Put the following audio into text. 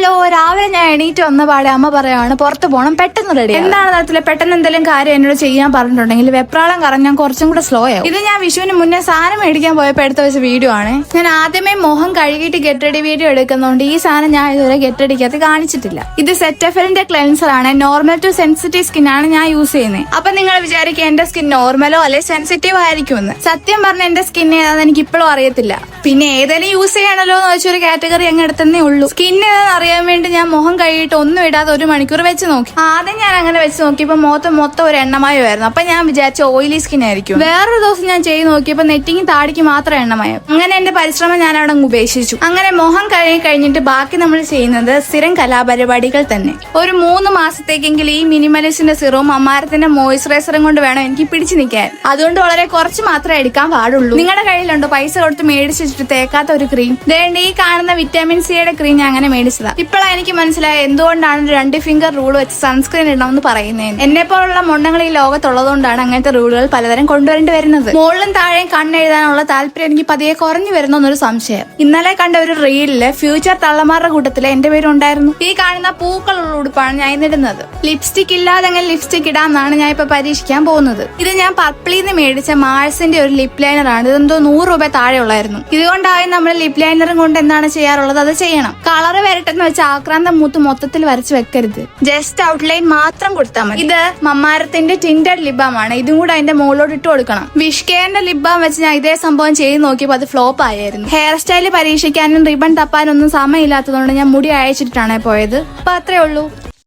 Hello, രാവിലെ ഞാൻ എണീറ്റ് വന്ന പാടെ അമ്മ പറയാണ് പുറത്ത് പോകണം, പെട്ടെന്ന് റെഡി. എന്താണ് തരത്തില് പെട്ടെന്ന് എന്തെങ്കിലും കാര്യം എന്നോട് ചെയ്യാൻ പറഞ്ഞിട്ടുണ്ടെങ്കിൽ വെപ്രാളം കാരണം ഞാൻ കുറച്ചും കൂടെ സ്ലോ ആവും. ഇത് ഞാൻ വിഷുവിന് മുന്നേ സാധനം മേടിക്കാൻ പോയപ്പോൾ എടുത്ത വെച്ച വീഡിയോ ആണ്. ഞാൻ ആദ്യമേ മുഖം കഴുകിയിട്ട് ഗെറ്റ് റെഡി വീഡിയോ എടുക്കുന്നതുകൊണ്ട് ഈ സാധനം ഞാൻ ഇതുവരെ ഗെറ്റ് റെഡിക്കകത്ത് കാണിച്ചിട്ടില്ല. ഇത് സെറ്റഫിലിന്റെ ക്ലെൻസർ ആണ്. നോർമൽ ടു സെൻസിറ്റീവ് സ്കിൻ ആണ് ഞാൻ യൂസ് ചെയ്യുന്നത്. അപ്പൊ നിങ്ങൾ വിചാരിക്കുക എന്റെ സ്കിൻ നോർമലോ അല്ലെ സെൻസിറ്റീവ് ആയിരിക്കുമെന്ന്. സത്യം പറഞ്ഞ എന്റെ സ്കിൻ ഏതാണെന്ന് എനിക്ക് ഇപ്പോഴും അറിയത്തില്ല. പിന്നെ ഏതെങ്കിലും യൂസ് ചെയ്യണല്ലോ എന്ന് വെച്ചൊരു കാറ്റഗറി അങ്ങ് എടുത്തേ ഉള്ളൂ. സ്കിൻ ഏതാണെന്ന് അറിയാൻ വേണ്ടി ഞാൻ മുഖം കഴുകിയിട്ട് ഒന്നും ഇടാതെ 1 മണിക്കൂർ വെച്ച് നോക്കി. ആദ്യം ഞാൻ അങ്ങനെ വെച്ച് നോക്കിയപ്പോ മൊത്തം ഒരു എണ്ണമയമായിരുന്നു. അപ്പൊ ഞാൻ വിചാരിച്ച ഓയിലി സ്കിൻ ആയിരിക്കും. വേറൊരു ദിവസം ഞാൻ ചെയ്ത് നോക്കിയപ്പോ നെറ്റിക്കും താടിക്ക് മാത്രം എണ്ണമയം. അങ്ങനെ എന്റെ പരിശ്രമം ഞാൻ അവിടെ ഉപേക്ഷിച്ചു. അങ്ങനെ മുഖം കഴുകി കഴിഞ്ഞിട്ട് ബാക്കി നമ്മൾ ചെയ്യുന്നത് സ്ഥിരം കലാപരിപാടികൾ തന്നെ. ഒരു 3 മാസത്തേക്കെങ്കിലും ഈ മിനിമലിസ്റ്റിന്റെ സിറവും അമ്മാരത്തിന്റെ മോയിസ്ചറൈസറും കൊണ്ട് വേണം എനിക്ക് പിടിച്ചു നിൽക്കാൻ. അതുകൊണ്ട് വളരെ കുറച്ച് മാത്രമേ എടുക്കാൻ പാടുള്ളൂ. നിങ്ങളുടെ കയ്യിലുണ്ടോ പൈസ കൊടുത്ത് മേടിച്ച് തേക്കാത്ത ഒരു ക്രീം? ഈ കാണുന്ന വിറ്റാമിൻ സിയുടെ ക്രീം ഞാൻ അങ്ങനെ മേടിച്ചതാ. ഇപ്പോഴാണ് എനിക്ക് മനസ്സിലായ എന്തുകൊണ്ടാണ് 2 ഫിംഗർ റൂൾ വെച്ച് സൺസ്ക്രീൻ ഇടണമെന്ന് പറയുന്നത്. എന്നെ പോലുള്ള മൊണ്ണങ്ങൾ ഈ ലോകത്തുള്ളതുകൊണ്ടാണ് അങ്ങനത്തെ റൂളുകൾ പലതരം കൊണ്ടുവരേണ്ടി വരുന്നത്. മുകളിലും താഴെയും കണ്ണെഴുതാനുള്ള താല്പര്യം എനിക്ക് പതിയെ കുറഞ്ഞു വരുന്നൊരു സംശയം. ഇന്നലെ കണ്ട ഒരു റീലില് ഫ്യൂച്ചർ തള്ളമാരുടെ കൂട്ടത്തില് എന്റെ പേരുണ്ടായിരുന്നു. ഈ കാണുന്ന പൂക്കളുള്ള ഉടുപ്പാണ് ഞാൻ ഇന്നിടുന്നത്. ലിപ്സ്റ്റിക് ഇല്ലാതെങ്കിൽ ലിപ്സ്റ്റിക് ഇടാന്നാണ് ഞാൻ ഇപ്പൊ പരീക്ഷിക്കാൻ പോകുന്നത്. ഇത് ഞാൻ പർപ്പിളിന്ന് മേടിച്ച മാഴ്സിന്റെ ഒരു ലിപ് ലൈനർ ആണ്. ഇതെന്തോ 100 രൂപ താഴെ ഉള്ളായിരുന്നു. ഇതുകൊണ്ടായി നമ്മൾ ലിപ് ലൈനറും കൊണ്ട് എന്താണ് ചെയ്യാറുള്ളത്, അത് ചെയ്യണം. കളറ് വരട്ടെന്ന് വെച്ച് ആക്രാന്തം മൂത്ത് മൊത്തത്തിൽ വരച്ച് വെക്കരുത്. ജസ്റ്റ് ഔട്ട്ലൈൻ മാത്രം കൊടുത്താൽ മതി. ഇത് മമ്മാരത്തിന്റെ ടിൻഡഡ് ലിബാമാണ്. ഇതും കൂടെ അതിന്റെ മുകളിലോട്ട് ഇട്ട് കൊടുക്കണം. വിഷ്കേന്റെ ലിബാം വെച്ച് ഞാൻ ഇതേ സംഭവം ചെയ്ത് നോക്കിയപ്പോൾ അത് ഫ്ലോപ്പ് ആയിരുന്നു. ഹെയർ സ്റ്റൈല് പരീക്ഷിക്കാനും റിബൺ തപ്പാനും ഒന്നും സമയമില്ലാത്തതുകൊണ്ട് ഞാൻ മുടി അയച്ചിട്ടാണ് പോയത്. അപ്പൊ അത്രേ ഉള്ളൂ.